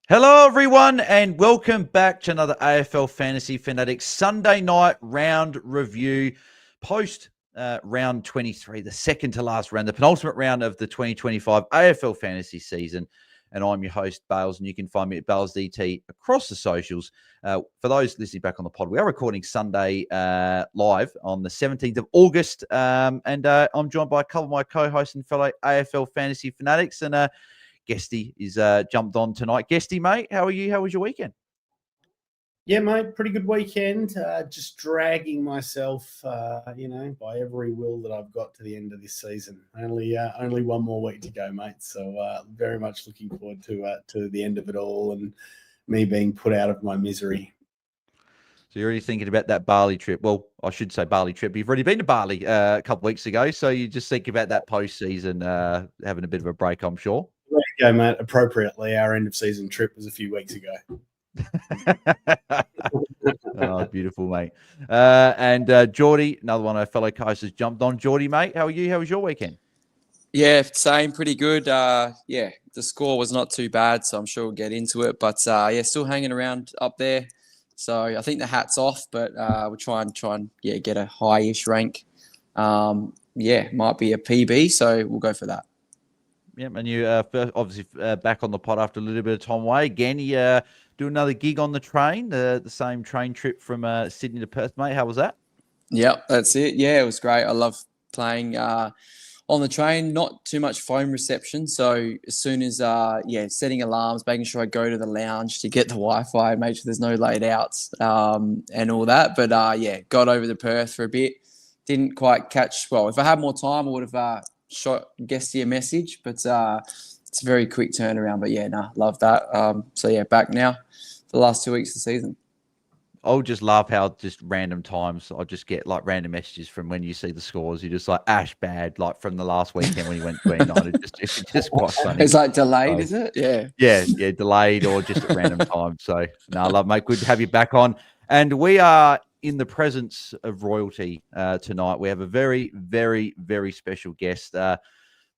Hello, everyone, and welcome back to another AFL Fantasy Fanatics Sunday night round review post round 23, the second to last round, the penultimate round of the 2025 AFL Fantasy season. And I'm your host, Bales, and you can find me at BAILSDT across the socials. For those listening back on the pod, we are recording Sunday live on the 17th of August, and I'm joined by a couple of my co-hosts and fellow AFL Fantasy Fanatics, and Guesty is jumped on tonight. Guesty, mate, how are you? How was your weekend? Yeah, mate, pretty good weekend. Just dragging myself, by every will that I've got to the end of this season. Only one more week to go, mate. So very much looking forward to the end of it all and me being put out of my misery. So you're already thinking about that Bali trip. Well, I should say Bali trip. You've already been to Bali a couple of weeks ago, so you just think about that postseason, having a bit of a break, I'm sure. There you go, mate. Appropriately, our end of season trip was a few weeks ago. Oh, beautiful, mate. And Jordy, another one of our fellow co-hosts, has jumped on. Jordy, mate, how are you? How was your weekend? Yeah, same, pretty good. The score was not too bad, so I'm sure we'll get into it. But still hanging around up there. So I think the hat's off, but we'll try and get a high-ish rank. Might be a PB, so we'll go for that. Yeah, and you obviously back on the pod after a little bit of time away. Again, you do another gig on the train, the same train trip from Sydney to Perth, mate. How was that? Yep, that's it. Yeah, it was great. I love playing on the train. Not too much phone reception, so as soon as setting alarms, making sure I go to the lounge to get the Wi-Fi, make sure there's no late outs and all that. But got over to Perth for a bit. Didn't quite catch. Well, if I had more time, I would have shot Guesty a message, but it's a very quick turnaround. But love that. Back now for the last 2 weeks of the season. I'll just love how just random times I'll just get like random messages from when you see the scores. You're just like Ash bad, like from the last weekend when he went 29. It's just quite funny. It's like delayed, is it? Yeah. Yeah, delayed or just at random times. So no, love, mate. Good to have you back on. And we are in the presence of royalty tonight. We have a very, very, very special guest. The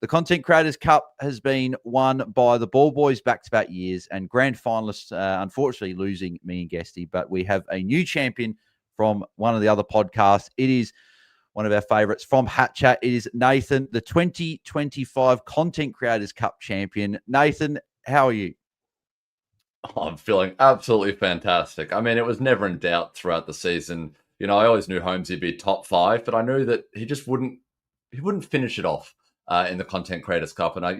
Content Creators Cup has been won by the Ball Boys back-to-back years, and grand finalists, unfortunately, losing me and Guesty. But we have a new champion from one of the other podcasts. It is one of our favorites from HatChat. It is Nathan, the 2025 Content Creators Cup champion. Nathan, how are you? I'm feeling absolutely fantastic. I mean, it was never in doubt throughout the season. You know, I always knew Holmesy would be top 5, but I knew that he just wouldn't finish it off in the Content Creators Cup. And I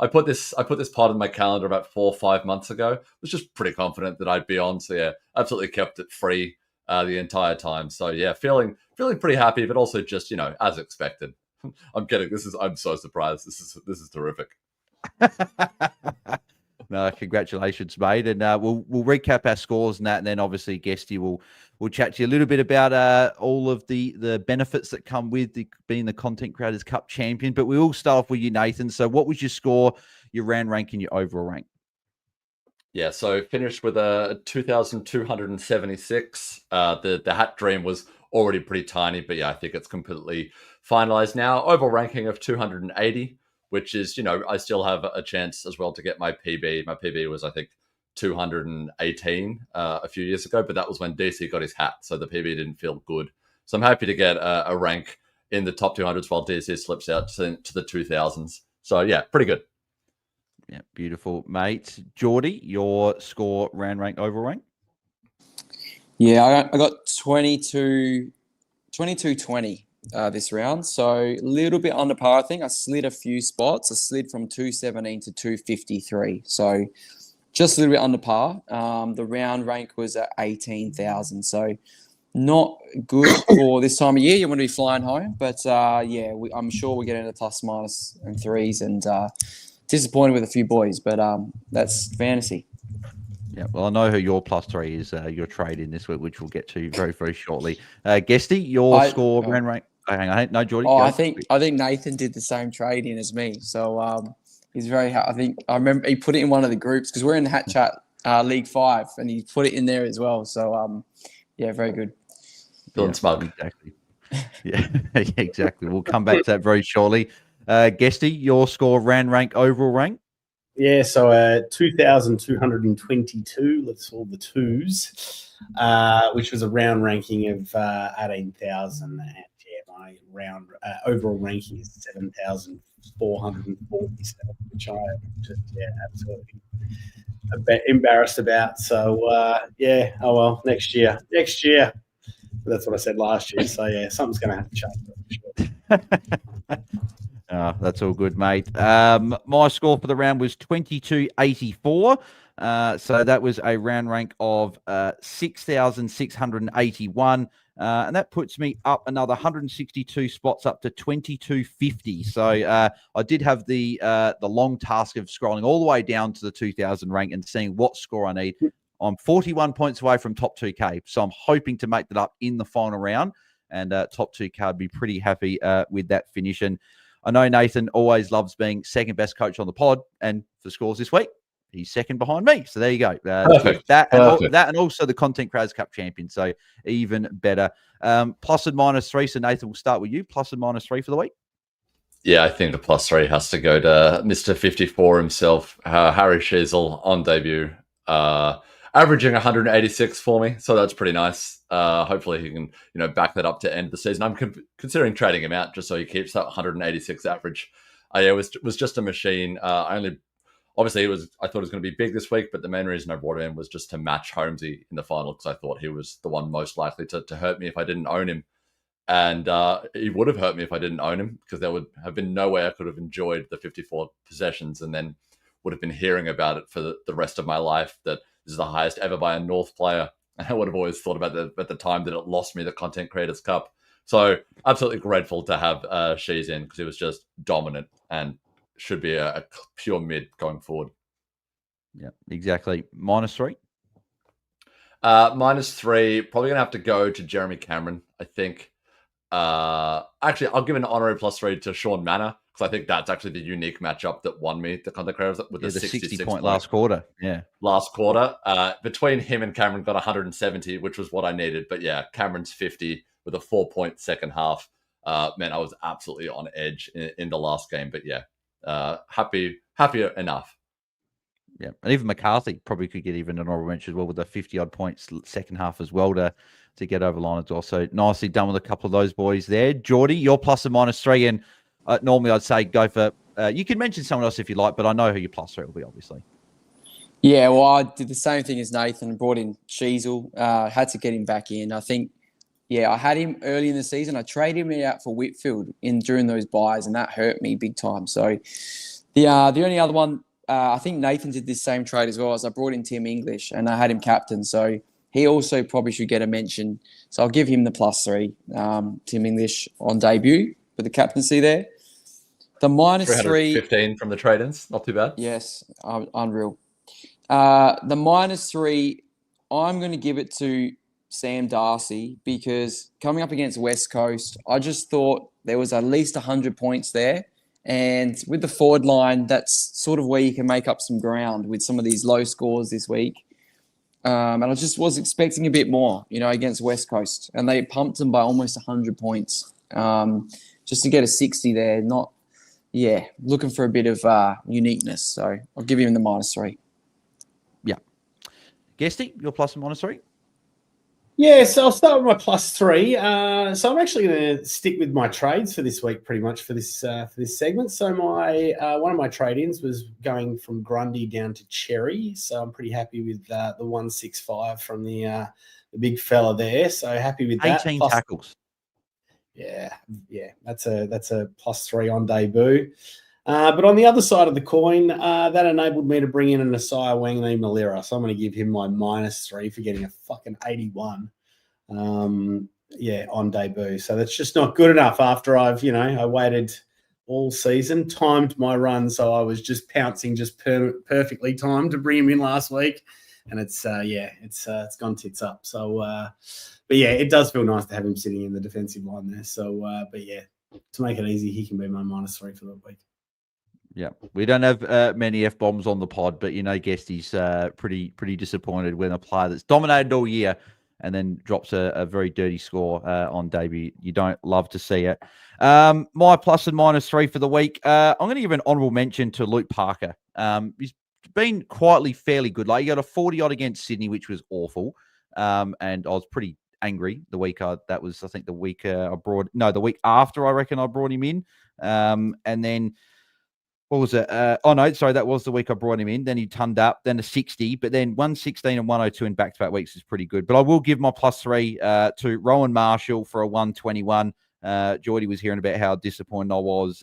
put this pod in my calendar about 4 or 5 months ago. I was just pretty confident that I'd be on. So yeah, absolutely kept it free the entire time. So yeah, feeling pretty happy, but also just, as expected. I'm kidding. I'm so surprised. This is terrific. No, congratulations, mate. And we'll recap our scores and that, and then obviously Guesty will chat to you a little bit about all of the benefits that come with being the Content Creators Cup champion. But we will start off with you, Nathan. So what was your score, your round rank, and your overall rank? Yeah, so finished with a 2,276. The hat dream was already pretty tiny, but yeah, I think it's completely finalized now. Overall ranking of 280. Which is, I still have a chance as well to get my PB. My PB was, I think, 218 a few years ago, but that was when DC got his hat, so the PB didn't feel good. So I'm happy to get a rank in the top 200s while DC slips out to the 2000s. So yeah, pretty good. Yeah, beautiful, mate. Jordy, your score, round rank, overall rank? Yeah, I got 22-20. This round, so a little bit under par. I think I slid a few spots. I slid from 217 to 253, so just a little bit under par. The round rank was at 18,000, so not good for this time of year. You want to be flying home, but I'm sure we get into plus, minus, and threes, and disappointed with a few boys, but that's fantasy. Yeah, well, I know who your +3 is, your trade in this week, which we'll get to very, very shortly. Guesty, your score, round rank. Oh, hang on, no, Jordy. I think Nathan did the same trade in as me, so he's very. I think I remember he put it in one of the groups because we're in the HatChat League 5, and he put it in there as well. So very good. Feeling smug. Exactly. Yeah, exactly. We'll come back to that very shortly. Guesty, your score, round rank, overall rank. Yeah, so 2,222, let's all the twos, which was a round ranking of 18,000. And yeah, my round overall ranking is 7,447, which I am just, absolutely a bit embarrassed about. So, yeah, oh well, next year. That's what I said last year. So, yeah, something's going to have to change. For sure. Oh, that's all good, mate. My score for the round was 2284. So that was a round rank of 6,681. And that puts me up another 162 spots up to 2250. So I did have the long task of scrolling all the way down to the 2000 rank and seeing what score I need. I'm 41 points away from top 2K. So I'm hoping to make that up in the final round. And top 2K would be pretty happy with that finish. And I know Nathan always loves being second best coach on the pod, and for scores this week, he's second behind me. So there you go. Perfect. That and also the Content Creators Cup champion. So even better. Plus and minus 3. So Nathan, we'll start with you. Plus and minus 3 for the week. Yeah, I think the +3 has to go to Mr. 54 himself, Harry Sheasel on debut, averaging 186 for me. So that's pretty nice. Hopefully he can, back that up to end the season. I'm considering trading him out just so he keeps that 186 average. It was just a machine. Obviously I thought it was going to be big this week, but the main reason I brought him in was just to match Holmesy in the final because I thought he was the one most likely to hurt me if I didn't own him. And he would have hurt me if I didn't own him because there would have been no way I could have enjoyed the 54 possessions and then would have been hearing about it for the rest of my life that this is the highest ever by a North player. And I would have always thought about at the time that it lost me the Content Creators Cup. So absolutely grateful to have She's in because he was just dominant and should be a pure mid going forward. Yeah, exactly. -3. -3, probably going to have to go to Jeremy Cameron, I think. Actually, I'll give an honorary +3 to Sean Manor because I think that's actually the unique matchup that won me the Content Creators with the 66 point last quarter. Yeah, last quarter. Between him and Cameron got 170, which was what I needed. But yeah, Cameron's 50 with a 4-point second half. Man, I was absolutely on edge in the last game. But yeah, happier enough. Yeah, and even McCarthy probably could get even an honorable mention as well with the 50-odd points second half as well to get over the line as well. So nicely done with a couple of those boys there. Jordy, your plus and -3. And normally I'd say go for, you can mention someone else if you like, but I know who your +3 will be, obviously. Yeah, well, I did the same thing as Nathan, brought in Sheasel, had to get him back in. I think, I had him early in the season. I traded him out for Whitfield during those buys, and that hurt me big time. So the only other one, I think Nathan did this same trade as well, as I brought in Tim English, and I had him captain. So he also probably should get a mention. So I'll give him the +3, Tim English on debut for the captaincy there. The -3. 15 from the trade-ins, not too bad. Yes, unreal. The -3, I'm going to give it to Sam Darcy because coming up against West Coast, I just thought there was at least 100 points there. And with the forward line, that's sort of where you can make up some ground with some of these low scores this week. And I just was expecting a bit more, against West Coast. And they pumped them by almost 100 points just to get a 60 there. Looking for a bit of uniqueness. So I'll give him the -3. Yeah. Guesty, your plus and -3? Yeah, so I'll start with my +3. So I'm actually going to stick with my trades for this week, pretty much for this segment. So my one of my trade-ins was going from Grundy down to Cherry. So I'm pretty happy with the 165 from the big fella there. So happy with that. 18 tackles. Yeah, that's a +3 on debut. But on the other side of the coin, that enabled me to bring in an Asai Wanganeen Malira. So I'm going to give him my -3 for getting a fucking 81 on debut. So that's just not good enough after I waited all season, timed my run. So I was just pouncing, perfectly timed to bring him in last week. And it's gone tits up. So, but yeah, it does feel nice to have him sitting in the defensive line there. So, but yeah, to make it easy, he can be my -3 for the week. Yeah, we don't have many F-bombs on the pod, but Guesty's pretty disappointed when a player that's dominated all year and then drops a very dirty score on debut. You don't love to see it. My plus and minus 3 for the week. I'm going to give an honourable mention to Luke Parker. He's been quietly fairly good. Like, he got a 40-odd against Sydney, which was awful. And I was pretty angry the week. That was, I think, the week the week after, I reckon I brought him in. And then, what was it? That was the week I brought him in. Then he turned up, then a 60, but then 116 and 102 in back-to-back weeks is pretty good. But I will give my plus 3 to Rowan Marshall for a 121. Jordy was hearing about how disappointed I was.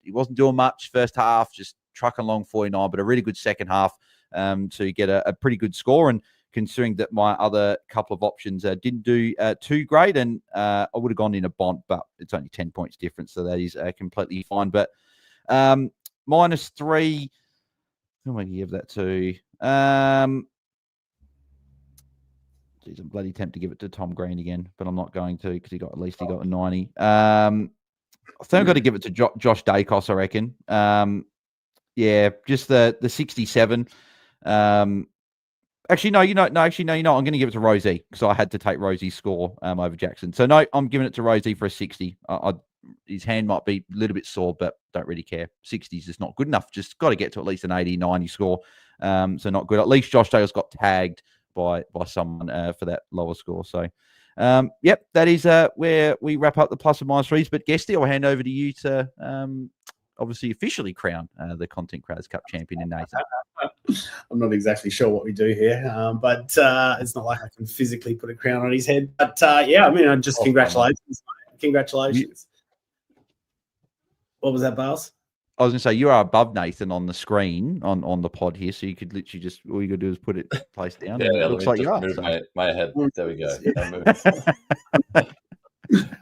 He wasn't doing much first half, just trucking along 49, but a really good second half to get a pretty good score. And considering that my other couple of options didn't do too great, and I would have gone in a Bont, but it's only 10 points difference, so that is completely fine. But minus 3, who am I going to give that to? Geez, I'm bloody tempted to give it to Tom Green again, but I'm not going to, because he got a 90. I think I've got to give it to Josh Dacos, I reckon. Just the 67. Actually, no, you're not. I'm going to give it to Rosie, because I had to take Rosie's score over Jackson. So, no, I'm giving it to Rosie for a 60. His hand might be a little bit sore, but don't really care. 60 is just not good enough. Just got to get to at least an 80, 90 score. So not good. At least Josh Dacos got tagged by someone for that lower score. So, that is where we wrap up the plus and minus 3s. But Guesty, I'll hand over to you to obviously officially crown the Content Creators Cup champion in Nathan. I'm not exactly sure what we do here, but it's not like I can physically put a crown on his head. But congratulations. Congratulations. What was that, Bales? I was going to say, you are above Nathan on the screen on the pod here, so you could literally just, all you got to do is put it place down. Yeah, it looks like you are. Move my head. There we go.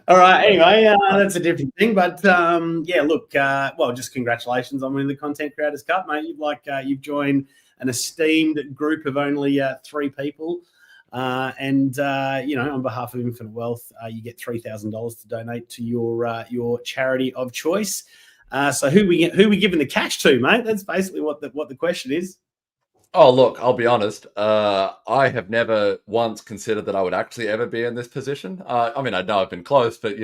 All right. Anyway, that's a different thing. But just congratulations on winning the Content Creators Cup, mate. You've joined an esteemed group of only 3 people. On behalf of Infinite Wealth, you get $3,000 to donate to your charity of choice. So who we giving the cash to, mate? That's basically what the question is. Oh, look, I'll be honest. I have never once considered that I would actually ever be in this position. I know I've been close, but,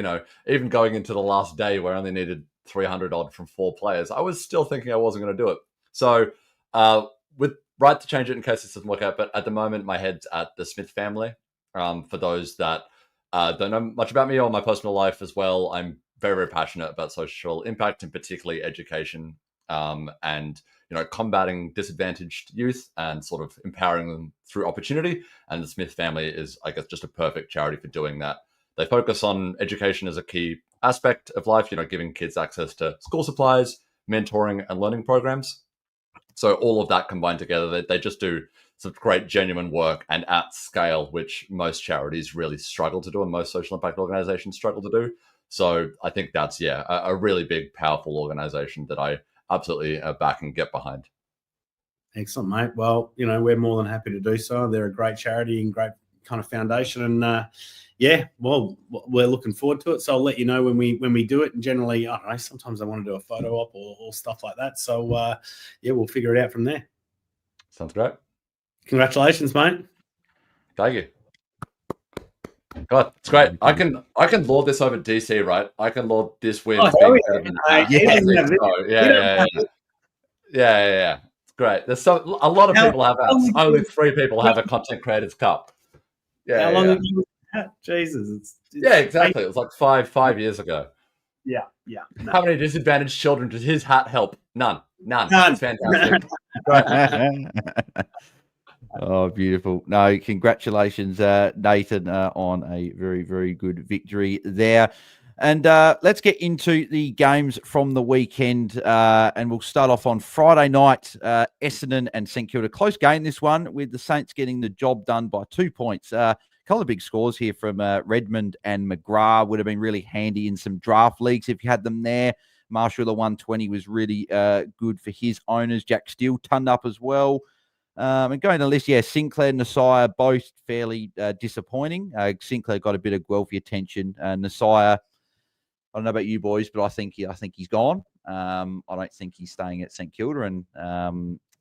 even going into the last day where I only needed 300 odd from 4 players, I was still thinking I wasn't going to do it. So with right to change it in case this doesn't work out, but at the moment, my head's at the Smith family. For those that don't know much about me or my personal life as well, I'm very, very passionate about social impact and particularly education and combating disadvantaged youth and sort of empowering them through opportunity. And the Smith family is, I guess, just a perfect charity for doing that. They focus on education as a key aspect of life, giving kids access to school supplies, mentoring and learning programs. So all of that combined together, they just do some great genuine work and at scale, which most charities really struggle to do and most social impact organizations struggle to do. So I think that's, a really big, powerful organization that I absolutely back and get behind. Excellent, mate. Well, we're more than happy to do so. They're a great charity and great kind of foundation. And we're looking forward to it. So I'll let you know when we do it. And generally, I don't know, sometimes I want to do a photo op or stuff like that. So we'll figure it out from there. Sounds great. Congratulations, mate. Thank you. God, it's great. I can lord this over DC, right? I can lord this with Yeah. It's great. There's a lot of people have apps. Only 3 people have a Content Creators Cup. Yeah. How long have you had? Jesus. It's exactly. It was like 5 years ago. Yeah. No. How many disadvantaged children does his hat help? None. It's fantastic. Right. Oh, beautiful. No, congratulations, Nathan, on a very, very good victory there. And let's get into the games from the weekend. And we'll start off on Friday night, Essendon and St Kilda. Close game, this one, with the Saints getting the job done by 2 points. A couple of big scores here from Redmond and McGrath. Would have been really handy in some draft leagues if you had them there. Marshall, the 120, was really good for his owners. Jack Steele turned up as well. And going to the list, Sinclair and Nasiah, both fairly disappointing. Sinclair got a bit of Guelphy attention. Nasiah, I don't know about you boys, but I think he's gone. I don't think he's staying at St Kilda. And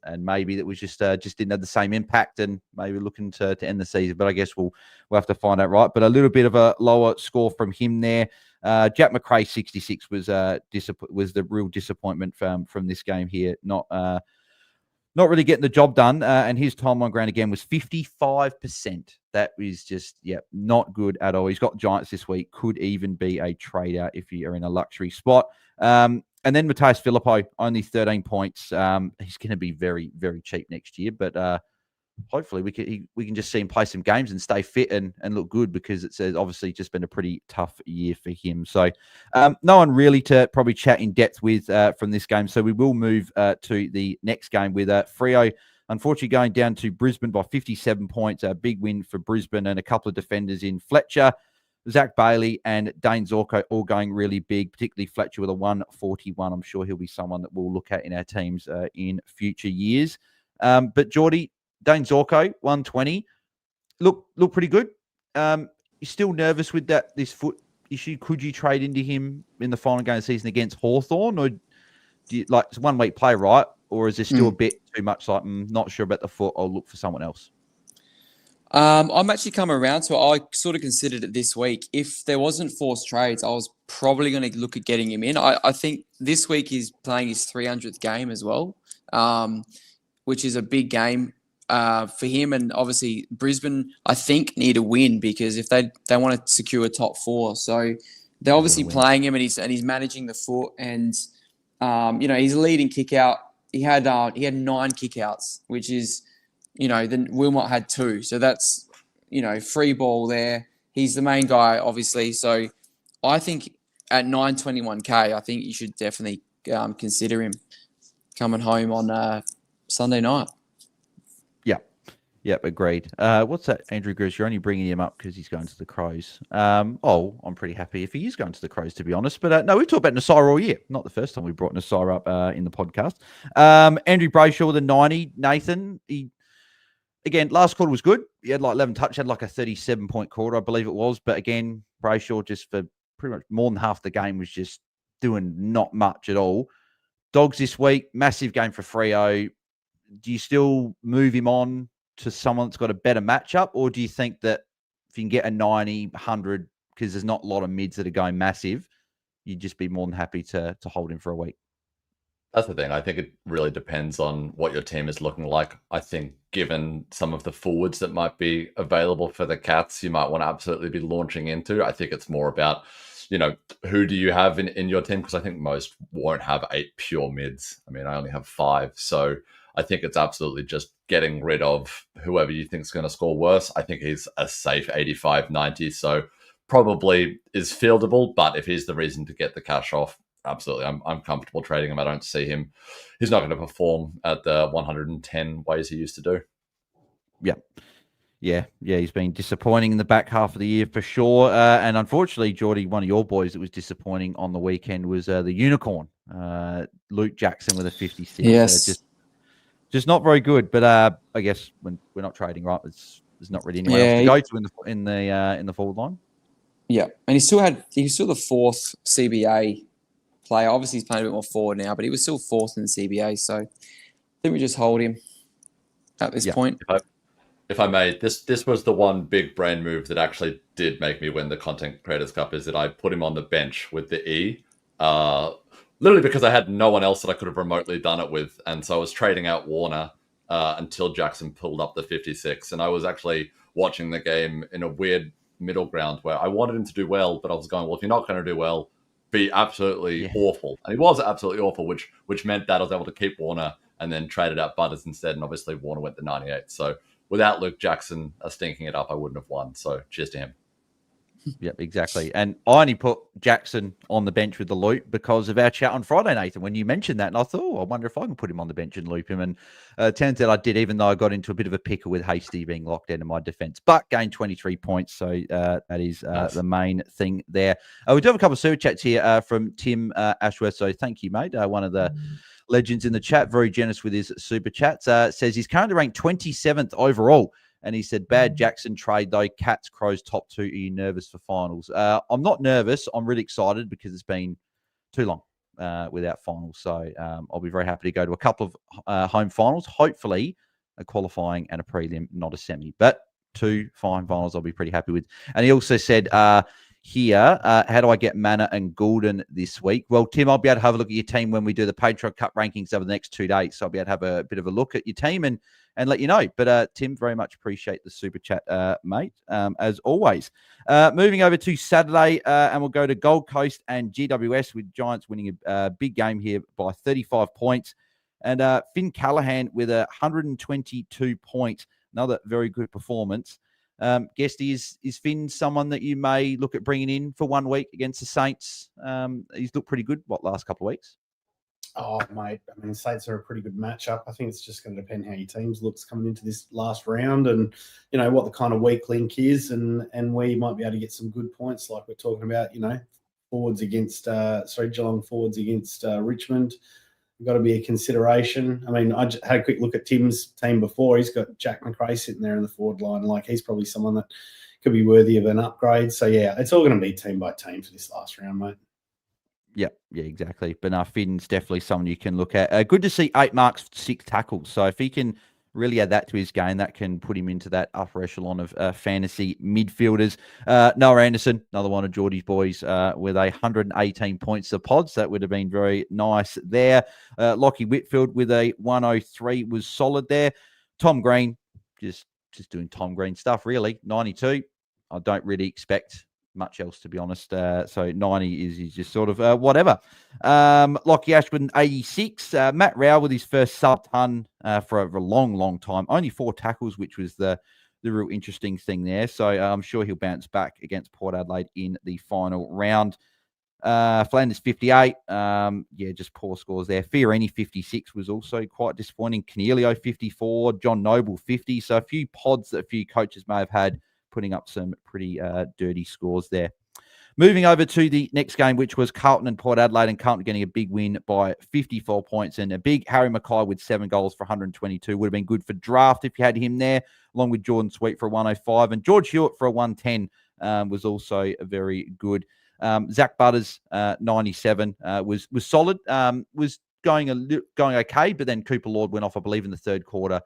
and maybe that was just didn't have the same impact, and maybe looking to end the season. But I guess we'll have to find out, right? But a little bit of a lower score from him there. Jack McRae 66 was the real disappointment from this game here. Not really getting the job done, and his time on ground again was 55%. That is just, not good at all. He's got Giants this week. Could even be a trader if you are in a luxury spot. And then Matthias Filippo, only 13 points. He's going to be very, very cheap next year, but hopefully we can just see him play some games and stay fit and look good, because it's obviously just been a pretty tough year for him. So no one really to probably chat in depth with from this game. So we will move to the next game with Freo, unfortunately going down to Brisbane by 57 points. A big win for Brisbane, and a couple of defenders in Fletcher, Zach Bailey and Dane Zorko all going really big, particularly Fletcher with a 141. I'm sure he'll be someone that we'll look at in our teams in future years. But Jordy, Dane Zorko, 120. Look pretty good. You're still nervous with this foot issue. Could you trade into him in the final game of the season against Hawthorn? Or do you, it's a 1 week play, right? Or is there still a bit too much not sure about the foot, I'll look for someone else? I'm actually coming around to it. I sort of considered it this week. If there wasn't forced trades, I was probably going to look at getting him in. I think this week he's playing his 300th game as well, which is a big game for him. And obviously Brisbane, I think, need a win, because if they want to secure a top 4. So they're obviously playing him, and he's managing the foot, and he's a leading kick out. He had 9 kick outs, which is, then Wilmot had 2. So that's, free ball there. He's the main guy, obviously. So I think at 921K, I think you should definitely consider him coming home on Sunday night. Yep, agreed. What's that, Andrew Gers? You're only bringing him up because he's going to the Crows. I'm pretty happy if he is going to the Crows, to be honest. But no, we've talked about Nasir all year. Not the first time we brought Nasir up in the podcast. Andrew Brayshaw with a 90. Nathan, again, last quarter was good. He had 11 touch, had a 37-point quarter, I believe it was. But again, Brayshaw just for pretty much more than half the game was just doing not much at all. Dogs this week, massive game for Freo. Do you still move him on to someone that's got a better matchup, or do you think that if you can get a 90, 100, because there's not a lot of mids that are going massive, you'd just be more than happy to hold him for a week? That's the thing. I think it really depends on what your team is looking like. I think given some of the forwards that might be available for the Cats, you might want to absolutely be launching into. I think it's more about, who do you have in your team? Because I think most won't have 8 pure mids. I mean, I only have 5. So I think it's absolutely just getting rid of whoever you think is going to score worse. I think he's a safe 85, 90. So probably is fieldable, but if he's the reason to get the cash off, absolutely, I'm comfortable trading him. I don't see him. He's not going to perform at the 110 ways he used to do. Yeah. He's been disappointing in the back half of the year for sure. And unfortunately, Jordy, one of your boys that was disappointing on the weekend was the unicorn, Luke Jackson with a 56. Yes. Just not very good. But I guess when we're not trading, right, there's not really anyone else to go to in the forward line. Yeah, and he was still the 4th CBA player. Obviously, he's playing a bit more forward now, but he was still 4th in the CBA. So I think we just hold him at this point. If I may, this was the one big brain move that actually did make me win the Content Creators Cup, is that I put him on the bench with the E, literally because I had no one else that I could have remotely done it with. And so I was trading out Warner until Jackson pulled up the 56. And I was actually watching the game in a weird middle ground where I wanted him to do well, but I was going, well, if you're not going to do well, be absolutely awful. And he was absolutely awful, which meant that I was able to keep Warner and then traded out Butters instead. And obviously Warner went to 98. So without Luke Jackson stinking it up, I wouldn't have won. So cheers to him. Yep, exactly. And I only put Jackson on the bench with the loop because of our chat on Friday, Nathan, when you mentioned that. And I thought, I wonder if I can put him on the bench and loop him. And it turns out I did, even though I got into a bit of a pickle with Hasty being locked out of my defense. But gained 23 points. So that is the main thing there. We do have a couple of super chats here from Tim Ashworth. So thank you, mate. One of the legends in the chat, very generous with his super chats. Says he's currently ranked 27th overall. And he said, bad Jackson trade, though. Cats, Crows, top 2. Are you nervous for finals? I'm not nervous. I'm really excited because it's been too long. without finals. So I'll be very happy to go to a couple of home finals, hopefully a qualifying and a prelim, not a semi. But 2 fine finals I'll be pretty happy with. And he also said here, how do I get Manor and Goulden this week? Well, Tim, I'll be able to have a look at your team when we do the Patreon Cup rankings over the next 2 days. So I'll be able to have a bit of a look at your team and let you know. But Tim, very much appreciate the super chat, mate, as always. Moving over to Saturday, and we'll go to Gold Coast and GWS with Giants winning a big game here by 35 points. And Finn Callahan with 122 points. Another very good performance. Guesty, is Finn someone that you may look at bringing in for 1 week against the Saints? He's looked pretty good, last couple of weeks? Oh, mate. I mean, Saints are a pretty good matchup. I think it's just going to depend how your teams looks coming into this last round and, what the kind of weak link is and where you might be able to get some good points like we're talking about, forwards against, Geelong forwards against Richmond. Got to be a consideration. I mean, I just had a quick look at Tim's team before. He's got Jack McRae sitting there in the forward line. Like, he's probably someone that could be worthy of an upgrade. So, yeah, it's all going to be team by team for this last round, mate. Yeah, exactly. But Finn's definitely someone you can look at. Good to see 8 marks, 6 tackles. So if he can really add that to his game, that can put him into that upper echelon of fantasy midfielders. Noah Anderson, another one of Jordy's boys, with 118 points of pods. That would have been very nice there. Lockie Whitfield with a 103 was solid there. Tom Green, just doing Tom Green stuff, really. 92. I don't really expect much else, to be honest. So 90 is just sort of whatever. Lockie Ashburn, 86. Matt Rao with his first sub-ton for a long time. Only 4 tackles, which was the real interesting thing there. So I'm sure he'll bounce back against Port Adelaide in the final round. Flanders, 58. Just poor scores there. Fiorini, 56 was also quite disappointing. Cornelio, 54. John Noble, 50. So a few pods that a few coaches may have had, putting up some pretty dirty scores there. Moving over to the next game, which was Carlton and Port Adelaide, and Carlton getting a big win by 54 points, and a big Harry Mackay with 7 goals for 122 would have been good for draft if you had him there, along with Jordan Sweet for a 105, and George Hewitt for a 110 was also very good. Zach Butters, 97, was solid. Was going okay, but then Cooper Lord went off, I believe, in the third quarter.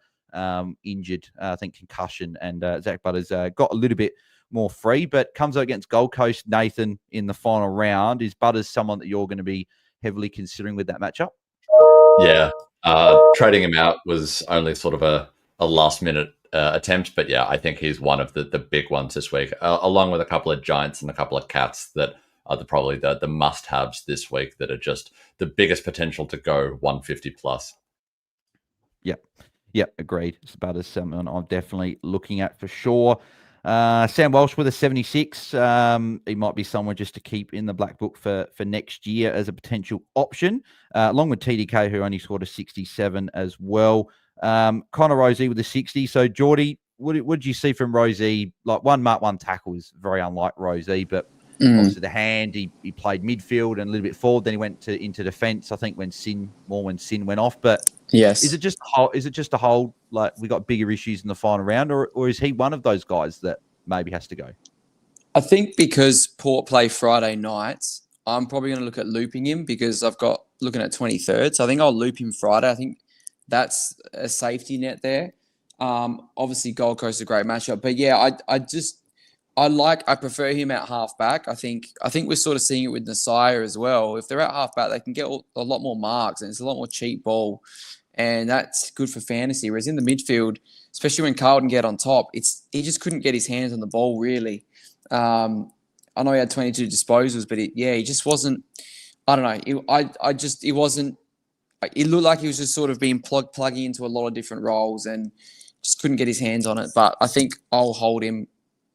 Injured, I think concussion, and Zach Butters got a little bit more free, but comes out against Gold Coast, Nathan, in the final round. Is Butters someone that you're going to be heavily considering with that matchup? Yeah, trading him out was only sort of a last-minute attempt, but yeah, I think he's one of the big ones this week, along with a couple of Giants and a couple of Cats that are probably the must-haves this week that are just the biggest potential to go 150 plus. Yep, agreed. Butters someone I'm definitely looking at for sure. Sam Walsh with a 76. He might be someone just to keep in the black book for next year as a potential option, along with TDK, who only scored a 67 as well. Connor Rosie with a 60. So, Jordy, what did you see from Rosie? Like, 1 mark, 1 tackle is very unlike Rosie, but obviously the hand, he played midfield and a little bit forward. Then he went into defence, I think, when Sin went off. But yes, is it just a hold? Like, we got bigger issues in the final round, or is he one of those guys that maybe has to go? I think because Port play Friday nights, I'm probably going to look at looping him because I've got looking at 23rd. So I think I'll loop him Friday. I think that's a safety net there. Obviously, Gold Coast is a great matchup, but yeah, I prefer him at halfback. I think we're sort of seeing it with Nasiah as well. If they're at halfback, they can get a lot more marks, and it's a lot more cheap ball, and that's good for fantasy. Whereas in the midfield, especially when Carlton get on top, he just couldn't get his hands on the ball really. I know he had 22 disposals, but he just wasn't. I don't know. It wasn't. It looked like he was just sort of being plugging into a lot of different roles and just couldn't get his hands on it. But I think I'll hold him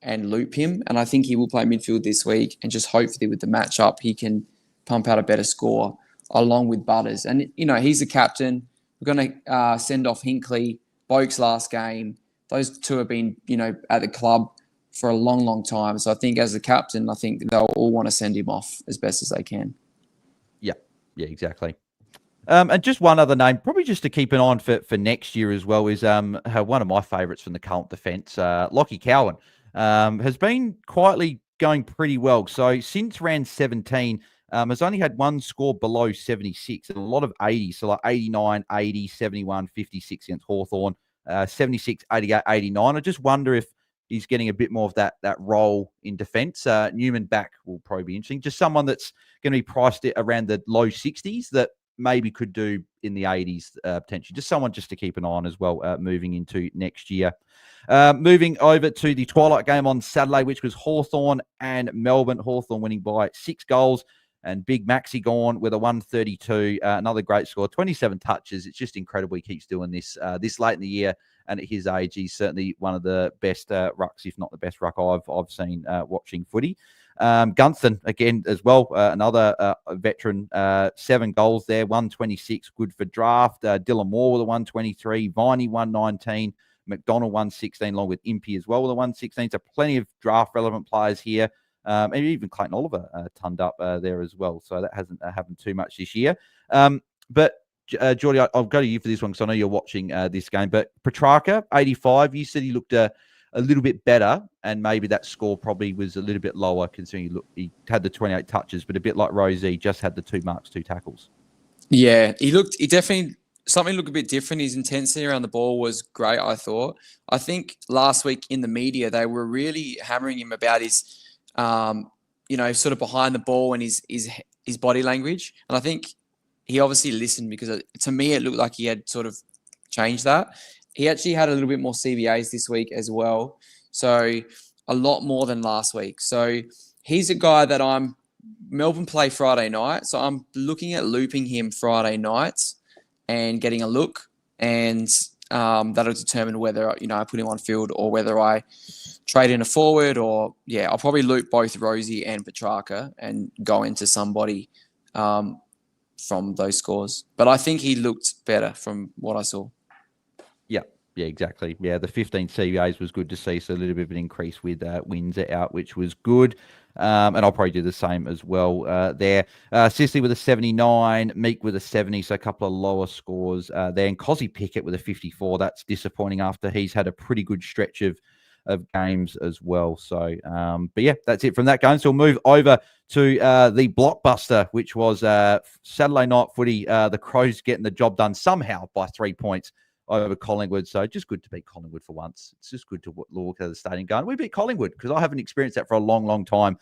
and loop him, and I think he will play midfield this week, and just hopefully with the matchup he can pump out a better score along with Butters. And he's the captain. We're going to send off Hinkley, Boak's last game. Those two have been at the club for a long time, so I think as the captain, I think they'll all want to send him off as best as they can. Yeah, exactly. And just one other name, probably just to keep an eye on for next year as well, is one of my favourites from the Carlton defence, Lockie Cowan. Has been quietly going pretty well. So since round 17, has only had one score below 76 and a lot of 80s. So like 89, 80, 71, 56 against Hawthorn, 76, 88, 89. I just wonder if he's getting a bit more of that role in defence. Newman back will probably be interesting. Just someone that's going to be priced at around the low 60s that maybe could do in the 80s potentially. Just someone just to keep an eye on as well moving into next year. Moving over to the twilight game on Saturday, which was Hawthorn and Melbourne. Hawthorn winning by 6 goals. And Big Maxi gone with a 132, another great score, 27 touches. It's just incredible he keeps doing this this late in the year. And at his age, he's certainly one of the best rucks, if not the best ruck I've seen watching footy. Gunston, again, as well, another veteran, 7 goals there, 126, good for draft. Dylan Moore with a 123, Viney 119, McDonald 116, along with Impey as well with a 116. So plenty of draft-relevant players here. And even Clayton Oliver turned up there as well. So that hasn't happened too much this year. But Jordy, I'll go to you for this one because I know you're watching this game. But Petrarca, 85, you said he looked a little bit better, and maybe that score probably was a little bit lower considering he had the 28 touches, but a bit like Rosie, just had the 2 marks, 2 tackles. Yeah, something looked a bit different. His intensity around the ball was great, I thought. I think last week in the media, they were really hammering him about his, sort of behind the ball and his body language. And I think he obviously listened because to me, it looked like he had sort of changed that. He actually had a little bit more CBAs this week as well. So a lot more than last week. So he's a guy that Melbourne play Friday night. So I'm looking at looping him Friday nights and getting a look. And that'll determine whether, I put him on field or whether I trade in a forward I'll probably loop both Rosie and Petrarca and go into somebody from those scores. But I think he looked better from what I saw. Yeah, exactly. Yeah, the 15 CBAs was good to see. So a little bit of an increase with wins out, which was good. And I'll probably do the same as well there. Sicily with a 79, Meek with a 70, so a couple of lower scores there. And Cozzy Pickett with a 54. That's disappointing after he's had a pretty good stretch of games as well. So, but yeah, that's it from that game. So we'll move over to the blockbuster, which was Saturday night footy. The Crows getting the job done somehow by 3 points over Collingwood. So just good to beat Collingwood for once. It's just good to look at the stadium going, we beat Collingwood, because I haven't experienced that for a long, long time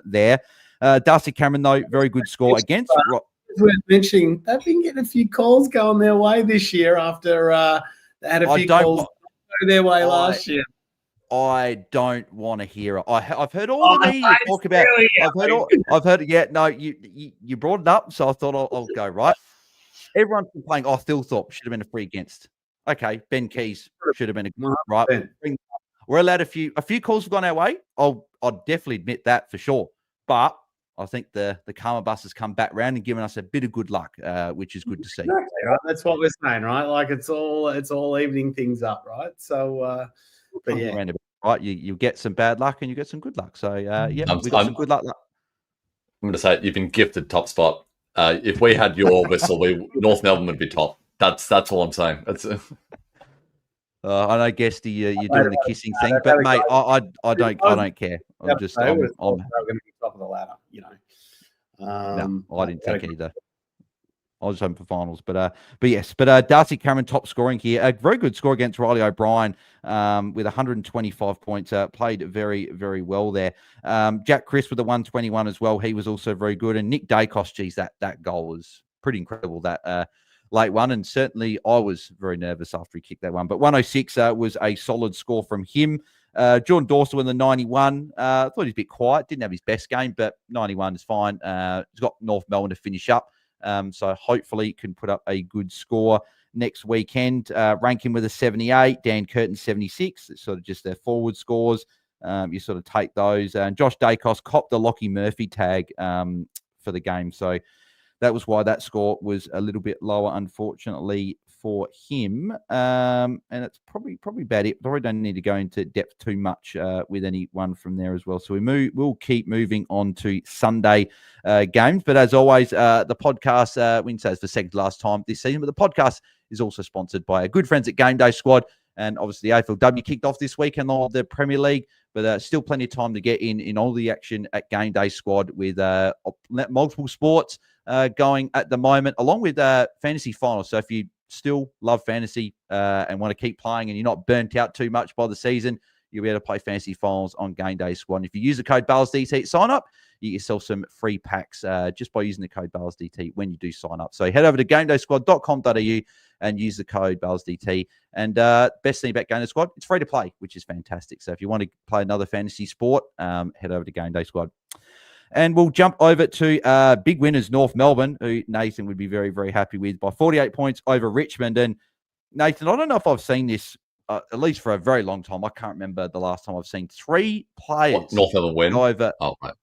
there. Darcy Cameron, though, very good score against... Worth mentioning, they've been getting a few calls going their way this year after they had a few calls go their way last year. I don't want to hear it. I've heard all the media talk about... Really I've heard it. Yeah, no, you brought it up, so I thought I'll go, right? Everyone's been playing, Thilthorpe should have been a free against. Okay, Ben Keys should have been a good, right? We're allowed a few calls have gone our way. I'll definitely admit that for sure. But I think the karma bus has come back round and given us a bit of good luck, which is good to see. Exactly, right? That's what we're saying, right? Like it's all evening things up, right? So, but yeah, right. You get some bad luck and you get some good luck. So we got some good luck. I'm going to say you've been gifted top spot. If we had your whistle, North Melbourne would be top. That's all I'm saying. That's. I know, Guesty, you're doing the kissing thing, but mate, I don't care. I'm going to be top of the ladder, No, I didn't think either. I was hoping for finals, but yes. But Darcy Cameron top scoring here. A very good score against Riley O'Brien with 125 points. Played very, very well there. Jack Chris with the 121 as well. He was also very good. And Nick Dacos, geez, that goal was pretty incredible, that late one. And certainly I was very nervous after he kicked that one. But 106 was a solid score from him. Jordan Dawson with the 91. I thought he was a bit quiet. Didn't have his best game, but 91 is fine. He's got North Melbourne to finish up. So hopefully can put up a good score next weekend. Rankin with a 78, Dan Curtin 76. It's sort of just their forward scores. You sort of take those. And Josh Dacos copped the Lockie Murphy tag for the game. So that was why that score was a little bit lower, unfortunately, for him. And it's probably about it. Probably don't need to go into depth too much with anyone from there as well. So we'll keep moving on to Sunday games. But as always, the podcast, we can say it's the second to last time this season, but the podcast is also sponsored by our good friends at Game Day Squad. And obviously the AFLW kicked off this weekend of the Premier League, but still plenty of time to get in all the action at Game Day Squad with multiple sports going at the moment, along with fantasy finals. So if you still love fantasy and want to keep playing and you're not burnt out too much by the season, you'll be able to play fantasy finals on Game Day Squad. And if you use the code BAILSDT at sign up, you get yourself some free packs just by using the code BAILSDT when you do sign up. So head over to gamedaysquad.com.au and use the code BAILSDT. And best thing about Game Day Squad, it's free to play, which is fantastic. So if you want to play another fantasy sport, head over to Game Day Squad. And we'll jump over to big winners, North Melbourne, who Nathan would be very, very happy with, by 48 points over Richmond. And Nathan, I don't know if I've seen this, at least for a very long time. I can't remember the last time I've seen three players North Melbourne win over. Oh, right.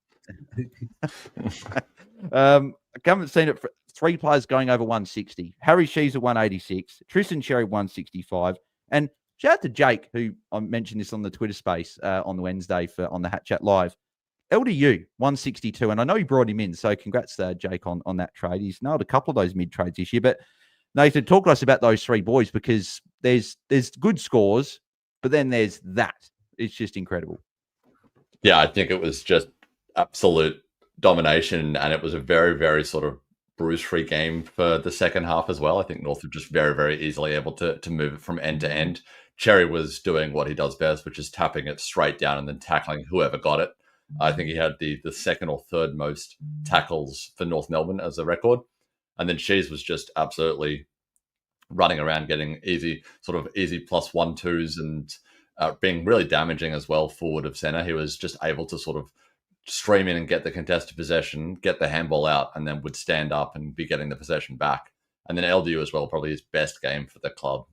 I haven't seen it for three players going over 160. Harry Shees at 186, Tristan Cherry 165, and shout out to Jake, who I mentioned this on the Twitter space on the Wednesday on the HatChat Live. LDU 162, and I know he brought him in, so congrats to Jake on that trade. He's nailed a couple of those mid trades this year. But Nathan, talk to us about those three boys, because there's good scores, but then there's that. It's just incredible. Yeah, I think it was just absolute domination, and it was a very, very sort of bruise-free game for the second half as well. I think North were just very, very easily able to move it from end to end. Cherry was doing what he does best, which is tapping it straight down and then tackling whoever got it. I think he had the second or third most tackles for North Melbourne as a record. And then Shees was just absolutely running around, getting easy plus 1-2s and being really damaging as well forward of centre. He was just able to sort of stream in and get the contested possession, get the handball out, and then would stand up and be getting the possession back. And then LDU as well, probably his best game for the club.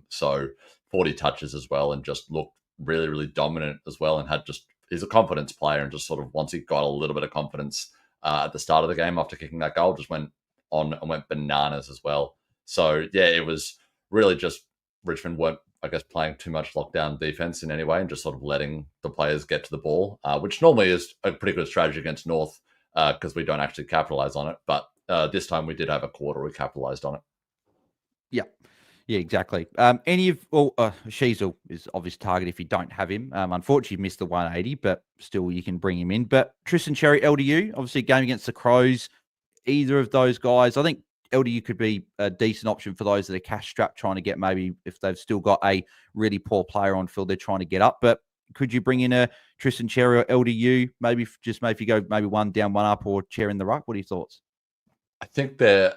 So 40 touches as well, and just looked really, really dominant as well, and he's a confidence player, and just sort of once he got a little bit of confidence at the start of the game after kicking that goal, just went on and went bananas as well. So yeah, it was really just Richmond weren't, I guess, playing too much lockdown defense in any way, and just sort of letting the players get to the ball, which normally is a pretty good strategy against North because we don't actually capitalize on it. But this time we did have a quarter we capitalized on it. Yeah, exactly. Sheasel is obvious target if you don't have him. Unfortunately, missed the 180, but still you can bring him in. But Tristan Cherry, LDU, obviously a game against the Crows. Either of those guys, I think LDU could be a decent option for those that are cash strapped, trying to get, maybe if they've still got a really poor player on field, they're trying to get up. But could you bring in a Tristan Cherry or LDU? Maybe if you go maybe one down, one up, or chair in the ruck. What are your thoughts? I think they're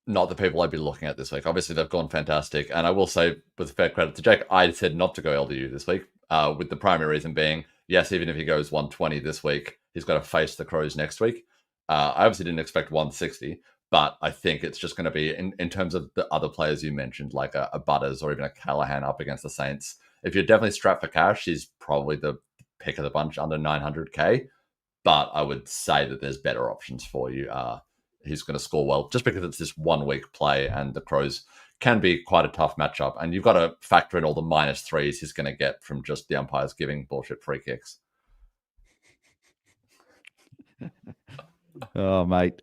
not the people I'd be looking at this week. Obviously, they've gone fantastic. And I will say, with fair credit to Jake, I said not to go LDU this week, with the primary reason being, yes, even if he goes 120 this week, he's got to face the Crows next week. I obviously didn't expect 160, but I think it's just going to be, in terms of the other players you mentioned, like a Butters or even a Callahan up against the Saints. If you're definitely strapped for cash, he's probably the pick of the bunch under 900K. But I would say that there's better options for you. He's going to score well just because it's this 1 week play, and the Crows can be quite a tough matchup. And you've got to factor in all the -3s he's going to get from just the umpires giving bullshit free kicks. Oh, mate.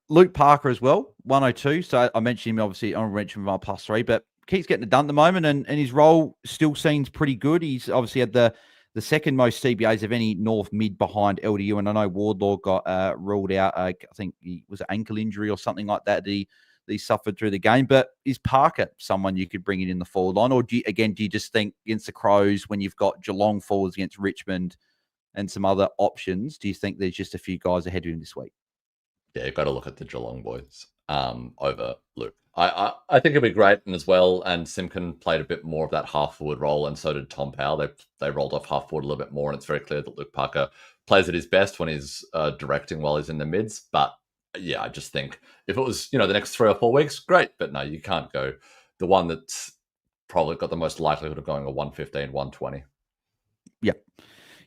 Luke Parker as well, 102. So I mentioned him, obviously, I mentioned him on +3, but keeps getting it done at the moment, and his role still seems pretty good. He's obviously had the second most CBAs of any North mid behind LDU, and I know Wardlaw got ruled out. I think he was an ankle injury or something like that he suffered through the game. But is Parker someone you could bring in the forward line? Or do you just think against the Crows, when you've got Geelong forwards against Richmond and some other options, do you think there's just a few guys ahead of him this week? Yeah, you've got to look at the Geelong boys over Luke. I think it'd be great, and as well, and Simkin played a bit more of that half forward role, and so did Tom Powell. They rolled off half forward a little bit more, and it's very clear that Luke Parker plays at his best when he's directing while he's in the mids. But yeah, I just think if it was the next 3 or 4 weeks, great. But no, you can't go the one that's probably got the most likelihood of going a 115, 120.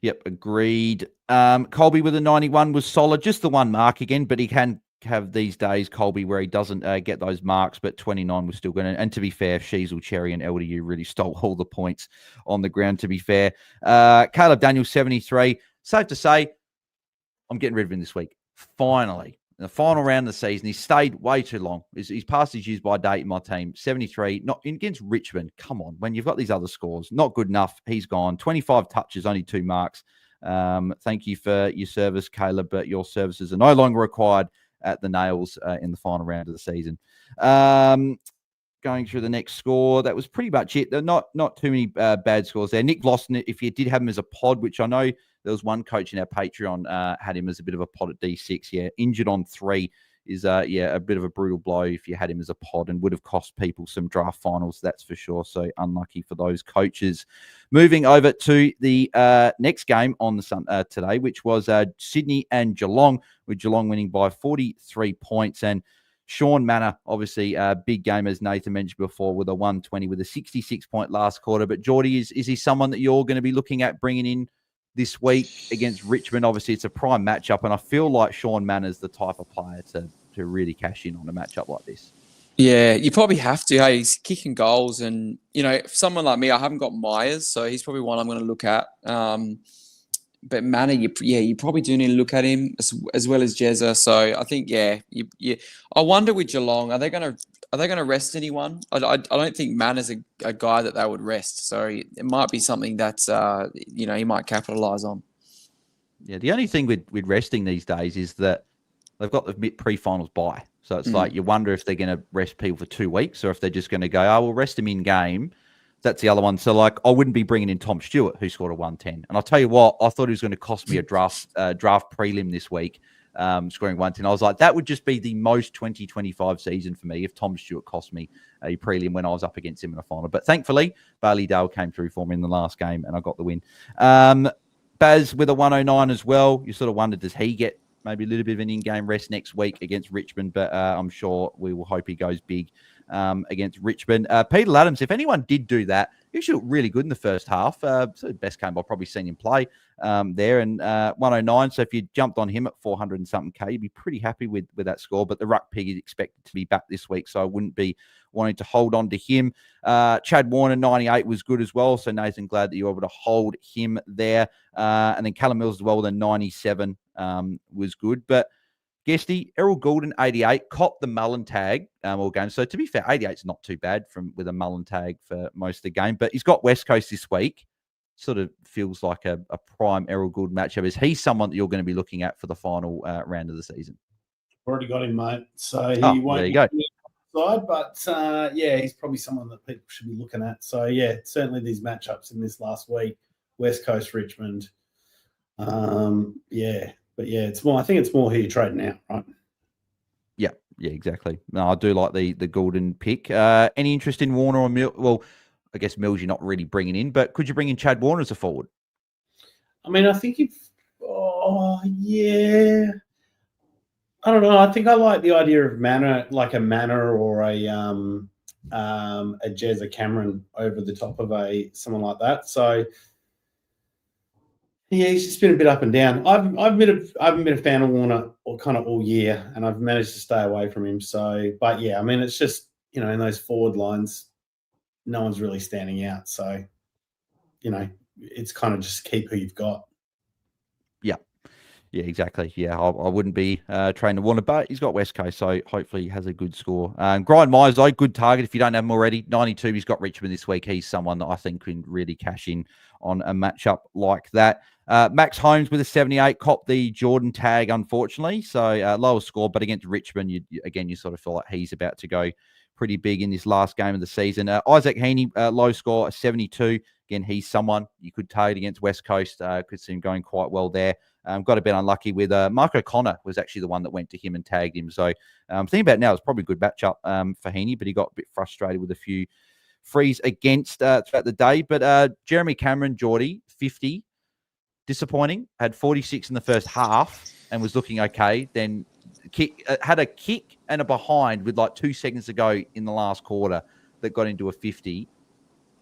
Yep, agreed. Colby with a 91 was solid, just the one mark again, but he can have these days, Colby, where he doesn't get those marks, but 29 was still going to. And to be fair, Sheasel, Cherry, and LDU really stole all the points on the ground, to be fair. Caleb Daniels, 73. Safe to say, I'm getting rid of him this week. Finally. In the final round of the season, he stayed way too long. He's past his use by date in my team. 73, not against Richmond. Come on, when you've got these other scores, not good enough. He's gone. 25 touches, only 2 marks. Thank you for your service, Caleb, but your services are no longer required at the Nails in the final round of the season. Going through the next score, that was pretty much it. There are not too many bad scores there. Nick Lawson, if you did have him as a pod, which I know there was one coach in our Patreon had him as a bit of a pod at D6. Yeah, injured on 3 is a bit of a brutal blow if you had him as a pod, and would have cost people some draft finals, that's for sure. So unlucky for those coaches. Moving over to the next game on the today, which was Sydney and Geelong, with Geelong winning by 43 points. And Sean Manor, obviously a big game, as Nathan mentioned before, with a 120 with a 66-point last quarter. But Jordy, is he someone that you're going to be looking at bringing in this week against Richmond? Obviously, it's a prime matchup, and I feel like Sean Manor's the type of player to really cash in on a matchup like this. Yeah, you probably have to. Hey, he's kicking goals, and for someone like me, I haven't got Myers, so he's probably one I'm going to look at. But Manor, you probably do need to look at him as well as Jezza. So I think, I wonder with Geelong, are they going to rest anyone? I don't think Manor's a guy that they would rest. So it might be something that's he might capitalise on. Yeah, the only thing with resting these days is that they've got the pre-finals bye. So it's like you wonder if they're going to rest people for 2 weeks, or if they're just going to go, we'll rest them in game. That's the other one. So, I wouldn't be bringing in Tom Stewart, who scored a 110. And I'll tell you what, I thought he was going to cost me a draft prelim this week, scoring 110. I was like, that would just be the most 2025 season for me if Tom Stewart cost me a prelim when I was up against him in a final. But thankfully, Bailey Dale came through for me in the last game, and I got the win. Baz with a 109 as well. You sort of wondered, does he get maybe a little bit of an in-game rest next week against Richmond? But I'm sure we will hope he goes big against Richmond. Peter Adams, if anyone did do that, he actually looked really good in the first half. So the best game I've probably seen him play there. And 109, so if you jumped on him at 400 and something K, you'd be pretty happy with that score. But the Ruck Pig is expected to be back this week, so I wouldn't be wanting to hold on to him. Chad Warner, 98, was good as well. So Nathan, glad that you were able to hold him there. And then Callum Mills as well with a 97 was good. But Guesty, Errol Goulden, 88, copped the Mullen tag all game. So to be fair, 88's not too bad with a Mullen tag for most of the game. But he's got West Coast this week. Sort of feels like a prime Errol Goulden matchup. Is he someone that you're going to be looking at for the final round of the season? Already got him, mate. So he won't be on the side, but he's probably someone that people should be looking at. So certainly these matchups in this last week, West Coast, Richmond. But it's more. I think it's more who you're trading out, right? Yeah, exactly. No, I do like the Goulden pick. Any interest in Warner or Mills? Well, I guess Mills you're not really bringing in, but could you bring in Chad Warner as a forward? I mean, I think I don't know. I think I like the idea of Manor, like a Manor or a Jezza Cameron over the top of someone like that. So. Yeah, he's just been a bit up and down. I haven't been a fan of Warner all year, and I've managed to stay away from him. So, but I mean, it's just in those forward lines, no one's really standing out. So, it's kind of just keep who you've got. Yeah, exactly. Yeah, I wouldn't be trying to Warner, but he's got West Coast, so hopefully he has a good score. Brian Myers, though, good target if you don't have him already. 92, he's got Richmond this week. He's someone that I think can really cash in on a matchup like that. Max Holmes with a 78, copped the Jordan tag, unfortunately. So lower score, but against Richmond, you sort of feel like he's about to go pretty big in this last game of the season. Isaac Heaney, low score, a 72. Again, he's someone you could target against West Coast. Could see him going quite well there. Got a bit unlucky with Mark O'Connor was actually the one that went to him and tagged him. So thinking about it now, it's probably a good matchup for Heaney, but he got a bit frustrated with a few frees against throughout the day. But Jeremy Cameron, Jordy, 50. Disappointing. Had 46 in the first half and was looking okay. Then had a kick and a behind with 2 seconds to go in the last quarter that got into a 50.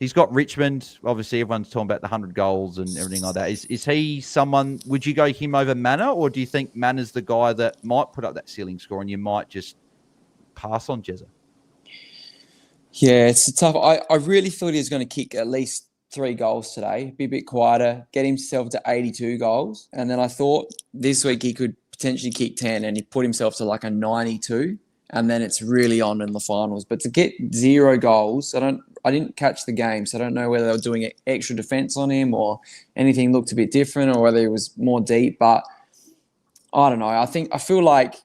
He's got Richmond. Obviously, everyone's talking about the 100 goals and everything like that. Is he someone, would you go him over Manor, or do you think Manor's the guy that might put up that ceiling score and you might just pass on Jezza? Yeah, it's tough. I really thought he was going to kick at least 3 goals today, be a bit quieter, get himself to 82 goals. And then I thought this week he could potentially kick 10, and he put himself to like a 92, and then it's really on in the finals. But to get 0 goals, I didn't catch the game, so I don't know whether they were doing extra defense on him or anything looked a bit different, or whether it was more deep. But I don't know. I feel like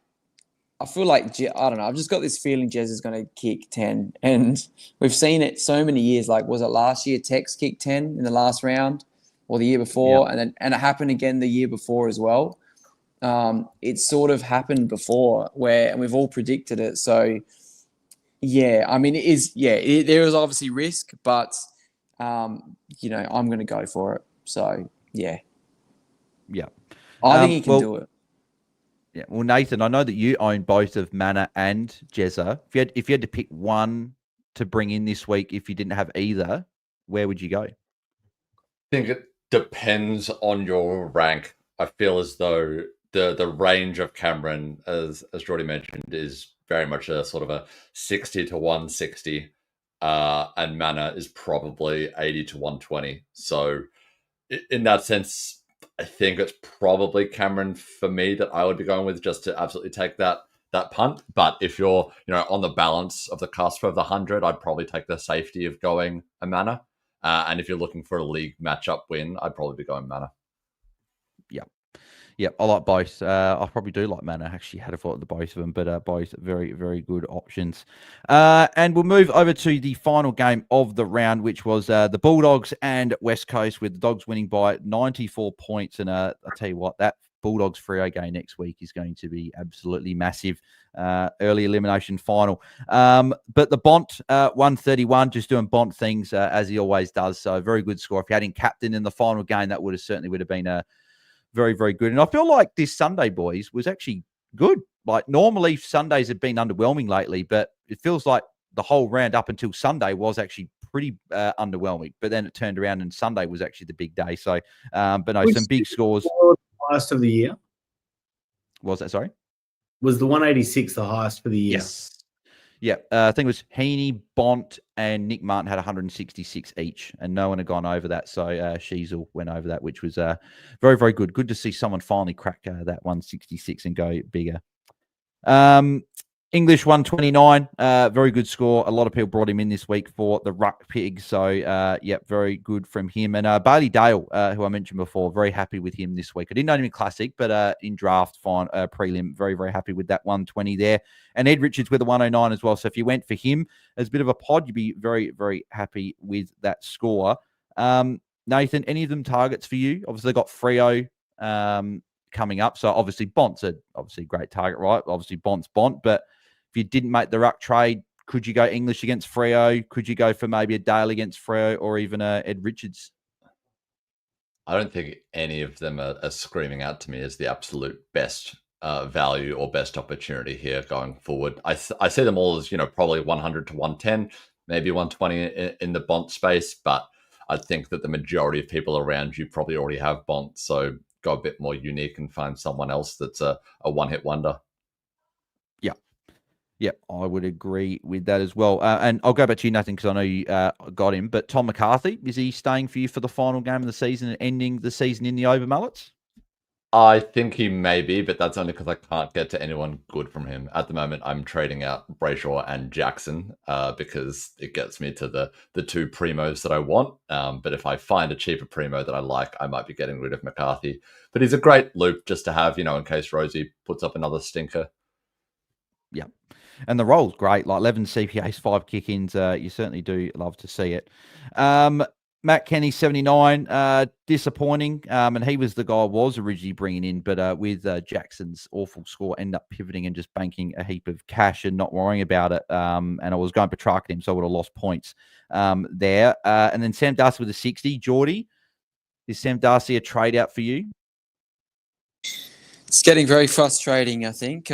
I don't know. I've just got this feeling Jez is going to kick 10, and we've seen it so many years. Like, was it last year? Tex kicked 10 in the last round, or the year before, and it happened again the year before as well. It's sort of happened before and we've all predicted it. So yeah, I mean, it is. Yeah, there is obviously risk, but I'm going to go for it. So yeah, I think he can do it. Yeah, well, Nathan, I know that you own both of Mana and Jezza. If you had to pick one to bring in this week, if you didn't have either, where would you go? I think it depends on your rank. I feel as though the range of Cameron, as Jordy mentioned, is very much a sort of a 60 to 160, and Mana is probably 80 to 120. So in that sense, I think it's probably Cameron for me that I would be going with, just to absolutely take that punt. But if you're on the balance of the cusp of the 100, I'd probably take the safety of going a Mana. And if you're looking for a league matchup win, I'd probably be going Mana. Yeah, I like both. I probably do like Mana. I actually had a thought of the both of them, but both very, very good options. And we'll move over to the final game of the round, which was the Bulldogs and West Coast, with the Dogs winning by 94 points. And I'll tell you what, that Bulldogs Freo game next week is going to be absolutely massive. Early elimination final. But the Bont 131, just doing Bont things as he always does. So very good score. If you had him captain in the final game, that would have been a very, very good. And I feel like this Sunday, boys, was actually good. Like, normally Sundays have been underwhelming lately, but it feels like the whole round up until Sunday was actually pretty underwhelming. But then it turned around and Sunday was actually the big day. So, but no, some big scores. Highest of the year. Was that, sorry? Was the 186 the highest for the year? Yes. Yeah, I think it was Heaney, Bont, and Nick Martin had 166 each, and no one had gone over that. So Sheasel went over that, which was very, very good. Good to see someone finally crack that 166 and go bigger. English 129, very good score. A lot of people brought him in this week for the Ruck Pig. So, yeah, very good from him. And Bailey Dale, who I mentioned before, very happy with him this week. I didn't know him in Classic, but in draft, prelim, very, very happy with that 120 there. And Ed Richards with a 109 as well. So if you went for him as a bit of a pod, you'd be very, very happy with that score. Nathan, any of them targets for you? Obviously, got Freo coming up. So obviously, Bont's a great target, right? Obviously, Bont's Bont, but if you didn't make the ruck trade, could you go English against Freo? Could you go for maybe a Dale against Freo, or even Ed Richards? I don't think any of them are screaming out to me as the absolute best value or best opportunity here going forward. I see them all as, probably 100 to 110, maybe 120 in the Bont space, but I think that the majority of people around you probably already have Bont, so go a bit more unique and find someone else that's a one-hit wonder. Yeah, I would agree with that as well. And I'll go back to you, Nathan, because I know you got him. But Tom McCarthy, is he staying for you for the final game of the season and ending the season in the over mullets? I think he may be, but that's only because I can't get to anyone good from him. At the moment, I'm trading out Brayshaw and Jackson because it gets me to the two primos that I want. But if I find a cheaper primo that I like, I might be getting rid of McCarthy. But he's a great loop just to have, in case Rosie puts up another stinker. Yeah. And the roll's great, like 11 CPAs, 5 kick-ins. You certainly do love to see it. Matt Kenny, 79, disappointing. And he was the guy I was originally bringing in, but with Jackson's awful score, ended up pivoting and just banking a heap of cash and not worrying about it. And I was going Petrarca him, so I would have lost points there. And then Sam Darcy with a 60. Jordy, is Sam Darcy a trade out for you? It's getting very frustrating, I think.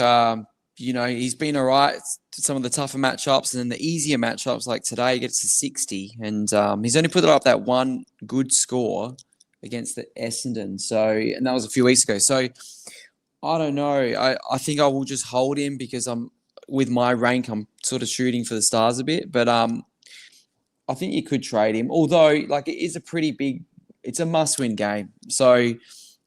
He's been all right to some of the tougher matchups, and then the easier matchups like today, he gets to 60. And he's only put up that one good score against the Essendon. And that was a few weeks ago. So I don't know. I think I will just hold him because with my rank, I'm sort of shooting for the stars a bit. But I think you could trade him. Although, it is it's a must-win game. So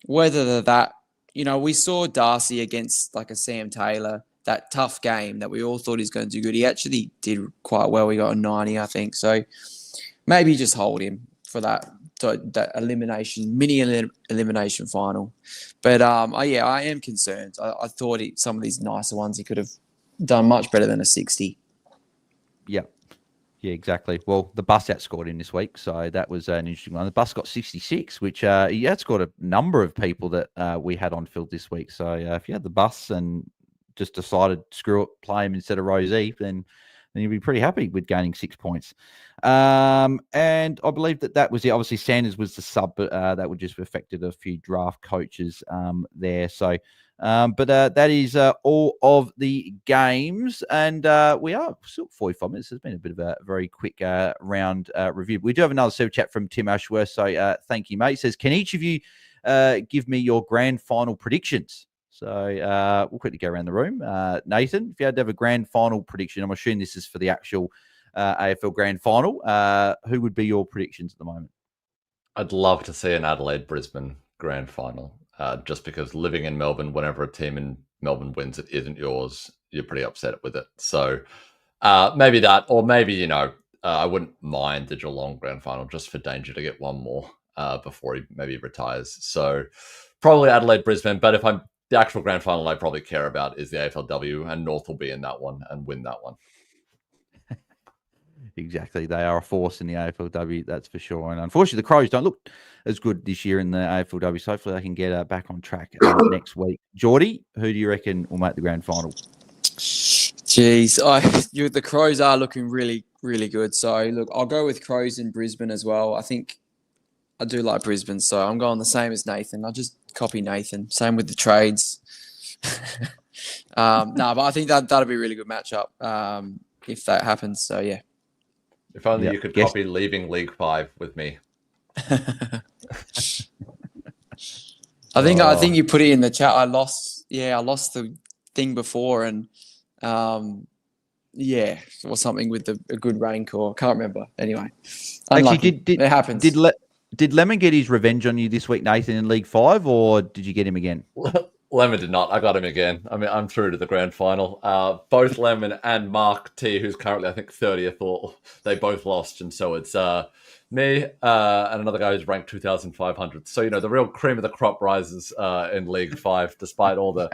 whether that we saw Darcy against like a Sam Taylor, that tough game that we all thought he was going to do good. He actually did quite well. We got a 90, I think. So maybe just hold him for that mini elimination final. But I am concerned. I thought some of these nicer ones he could have done much better than a 60. Yeah. Yeah, exactly. Well, the bus outscored him this week, so that was an interesting one. The bus got 66, which he outscored a number of people that we had on field this week. So if you had the bus and just decided, screw it, play him instead of Rosie, then you'd be pretty happy with gaining 6 points. And I believe that was it. Obviously, Sanders was the sub, but that would just have affected a few draft coaches there. So, but that is all of the games, and we are still 45 minutes. It's been a bit of a very quick round review. We do have another super chat from Tim Ashworth, so thank you, mate. It says, can each of you give me your grand final predictions? So we'll quickly go around the room. Nathan, if you had to have a grand final prediction, I'm assuming this is for the actual AFL grand final. Who would be your predictions at the moment? I'd love to see an Adelaide-Brisbane grand final, just because living in Melbourne, whenever a team in Melbourne wins that isn't yours, you're pretty upset with it. So maybe that, or maybe, I wouldn't mind the Geelong grand final just for Danger to get one more before he maybe retires. So probably Adelaide-Brisbane, but if the actual grand final I probably care about is the AFLW, and North will be in that one and win that one. Exactly. They are a force in the AFLW, that's for sure. And unfortunately, the Crows don't look as good this year in the AFLW, so hopefully they can get back on track next week. Jordy, who do you reckon will make the grand final? Jeez, the Crows are looking really, really good. So, look, I'll go with Crows in Brisbane as well. I think I do like Brisbane, so I'm going the same as Nathan. I'll just copy Nathan. Same with the trades. But I think that'll be a really good matchup if that happens. So, yeah. If only you could copy leaving League 5 with me. I think you put it in the chat. I lost the thing before, and or something with a good rank, or can't remember. Anyway, actually, it happens. Did Lemon get his revenge on you this week, Nathan, in League 5, or did you get him again? Lemon did not. I got him again. I mean, I'm through to the grand final. Both Lemon and Mark T, who's currently, I think, 30th, they both lost. And so it's me and another guy who's ranked 2,500. So, the real cream of the crop rises in League 5, despite all the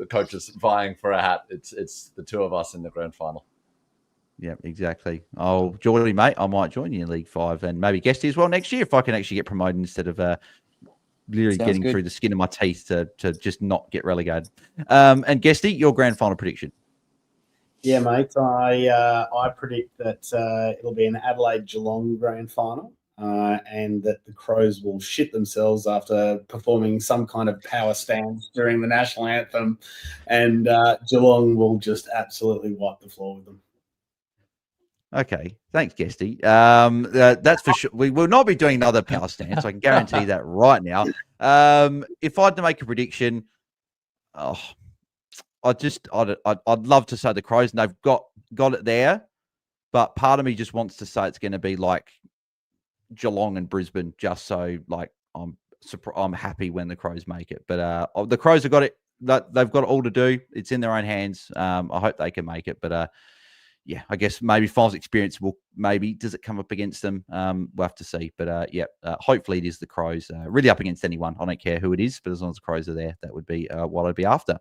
coaches vying for a hat. It's the two of us in the grand final. Yeah, exactly. Oh, Jordy, mate, I might join you in League 5 and maybe Guesty as well next year if I can actually get promoted instead of literally getting through the skin of my teeth to just not get relegated. And Guesty, your grand final prediction? Yeah, mate. I predict that it'll be an Adelaide-Geelong grand final, and that the Crows will shit themselves after performing some kind of power stance during the national anthem, and Geelong will just absolutely wipe the floor with them. Okay, thanks, Guesty. That's for sure. We will not be doing another power stance. I can guarantee that right now. If I had to make a prediction, I'd love to say the Crows, and they've got it there, but part of me just wants to say it's going to be like Geelong and Brisbane, just so like I'm happy when the Crows make it. But the Crows have got it. They've got it all to do. It's in their own hands. I hope they can make it, but. Yeah, I guess maybe finals experience does it come up against them? We'll have to see. But hopefully it is the Crows. Really up against anyone. I don't care who it is, but as long as the Crows are there, that would be what I'd be after.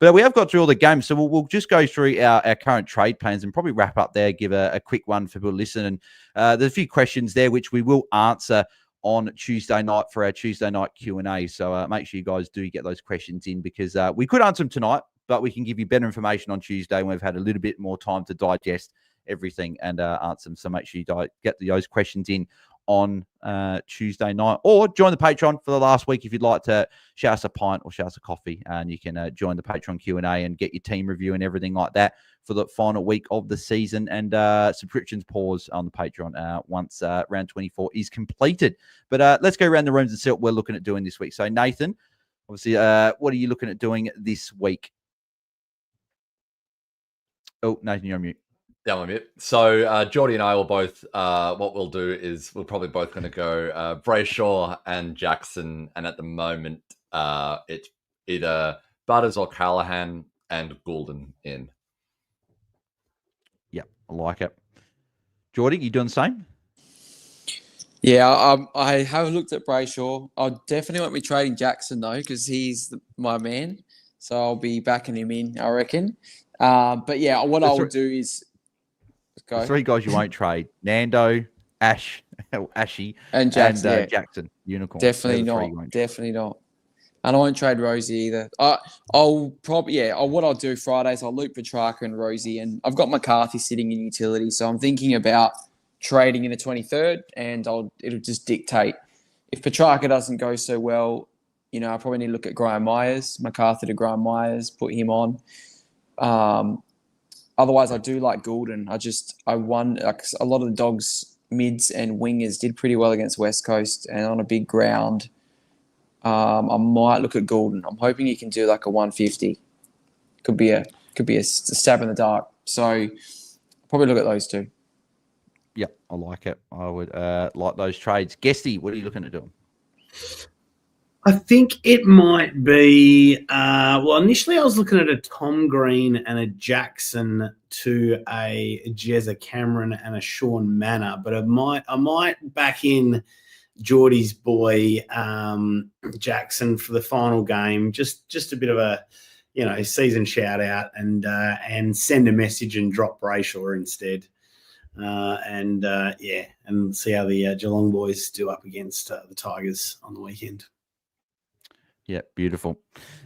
But we have got through all the games, so we'll just go through our current trade plans and probably wrap up there, give a quick one for people to listen. And there's a few questions there which we will answer on Tuesday night for our Tuesday night Q&A. So make sure you guys do get those questions in, because we could answer them tonight, but we can give you better information on Tuesday when we've had a little bit more time to digest everything and answer them. So make sure you get those questions in on Tuesday night, or join the Patreon for the last week if you'd like to shout us a pint or shout us a coffee, and you can join the Patreon Q&A and get your team review and everything like that for the final week of the season. And subscriptions pause on the Patreon once round 24 is completed. But let's go around the rooms and see what we're looking at doing this week. So Nathan, obviously, what are you looking at doing this week? Oh, Nathan, you're on mute. Yeah, I'm on mute. So Jordy and I will both, what we'll do is we're probably both going to go Brayshaw and Jackson. And at the moment, it's either Butters or Callahan and Goulden in. Yeah, I like it. Jordy, you doing the same? Yeah, I have looked at Brayshaw. I definitely won't be trading Jackson though, because he's my man. So I'll be backing him in, I reckon. But yeah, what I'll do is go. The 3 guys you won't trade: Nando, Ashy, and Jackson. Yeah. Jackson, Unicorn. Definitely not. Definitely not. And I won't trade Rosie either. I'll probably what I'll do Fridays, I'll loop Petrarca and Rosie, and I've got McCarthy sitting in utility, so I'm thinking about trading in the 23rd, and it'll just dictate. If Petrarca doesn't go so well, I probably need to look at Graham Myers, McCarthy to Graham Myers, put him on. Otherwise, I do like Goulden. I won a lot of the Dogs mids and wingers did pretty well against West Coast and on a big ground. I might look at Goulden. I'm hoping he can do like a 150. Could be a stab in the dark. So probably look at those two. Yeah, I like it. I would like those trades. Guesty, what are you looking to do? I think it might be. Initially I was looking at a Tom Green and a Jackson to a Jezza Cameron and a Sean Manor, but I might back in Jordy's boy Jackson for the final game. Just a bit of a season shout out and send a message and drop Brayshaw instead. And see how the Geelong boys do up against the Tigers on the weekend. Yeah, beautiful.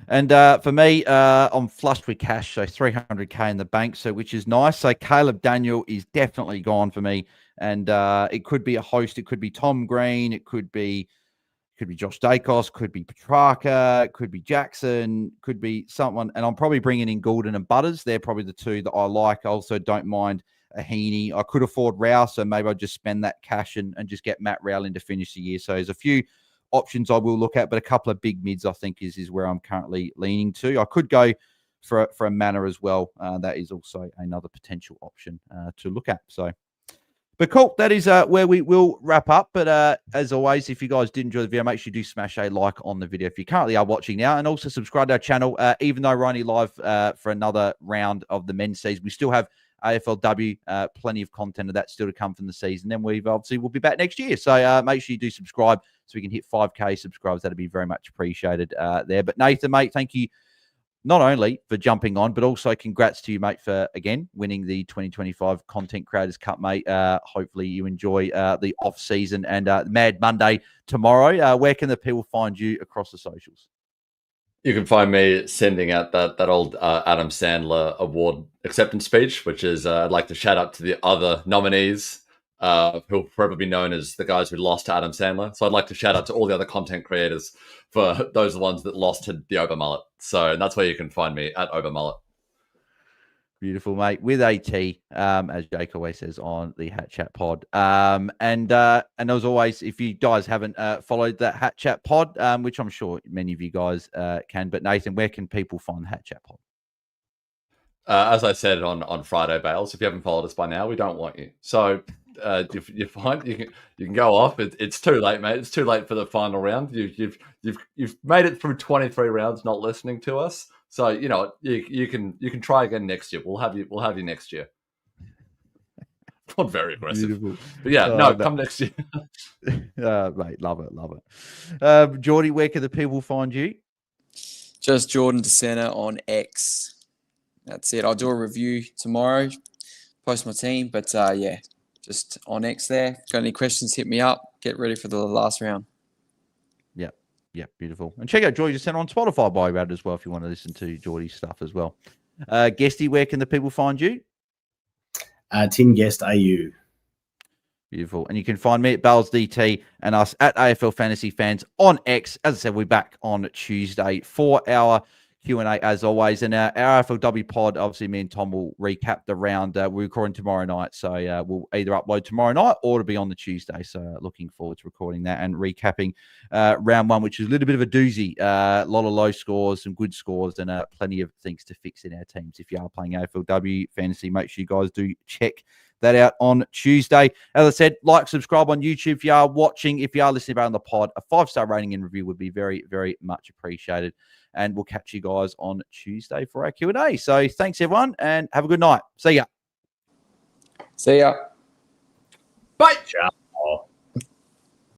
And for me, I'm flushed with cash, so 300K in the bank, which is nice. So Caleb Daniel is definitely gone for me, and it could be a host. It could be Tom Green. It could be Josh Dacos. Could be Petrarca. It could be Jackson. Could be someone. And I'm probably bringing in Goulden and Butters. They're probably the 2 that I like. I also don't mind a Heaney. I could afford Rao, so maybe I'll just spend that cash and just get Matt Rao in to finish the year. So there's a few options I will look at, but a couple of big mids I think is where I'm currently leaning to. I could go for a Manor as well. That is also another potential option to look at. So, but cool. That is where we will wrap up. But as always, if you guys did enjoy the video, make sure you do smash a like on the video if you currently are watching now, and also subscribe to our channel. Even though we're only live for another round of the men's season, we still have AFLW, plenty of content of that still to come from the season. Then we'll be back next year. So make sure you do subscribe so we can hit 5K subscribers. That'd be very much appreciated there. But Nathan, mate, thank you not only for jumping on, but also congrats to you, mate, for, again, winning the 2025 Content Creators Cup, mate. Hopefully you enjoy the off-season and Mad Monday tomorrow. Where can the people find you across the socials? You can find me sending out that old Adam Sandler award acceptance speech, which is I'd like to shout out to the other nominees who'll probably be known as the guys who lost to Adam Sandler. So I'd like to shout out to all the other content creators for those are the ones that lost to the Obermullet. So that's where you can find me, at Obermullet. Beautiful, mate. With AT, as Jake always says on the HatChat pod. And as always, if you guys haven't followed that HatChat pod, which I'm sure many of you guys can, but Nathan, where can people find the HatChat pod? As I said on Friday, Bales, if you haven't followed us by now, we don't want you. So if you find you can go off. It's too late, mate. It's too late for the final round. You've made it through 23 rounds not listening to us. So you can try again next year. We'll have you next year. Not very aggressive, beautiful. But yeah, come next year. Mate, love it. Jordy, where can the people find you? Just Jordan DeSena on X. That's it. I'll do a review tomorrow, post my team, but just on X there. Got any questions, hit me up. Get ready for the last round. Yeah, beautiful. And check out Jordy DeSena on Spotify by round as well if you want to listen to Jordy's stuff as well. Guesty, where can the people find you? Tin Guest AU. Beautiful. And you can find me at BAILSDT and us at AFL Fantasy Fans on X. As I said, we're back on Tuesday for our Q&A as always. And our AFLW pod, obviously me and Tom will recap the round. We're recording tomorrow night. So we'll either upload tomorrow night or it'll be on the Tuesday. So looking forward to recording that and recapping round one, which is a little bit of a doozy. A lot of low scores, some good scores, and plenty of things to fix in our teams. If you are playing AFLW Fantasy, make sure you guys do check that out on Tuesday. As I said, like, subscribe on YouTube if you are watching. If you are listening about on the pod, a 5-star rating and review would be very, very much appreciated. And we'll catch you guys on Tuesday for our Q&A. So thanks, everyone, and have a good night. See ya. See ya. Bye. Ciao.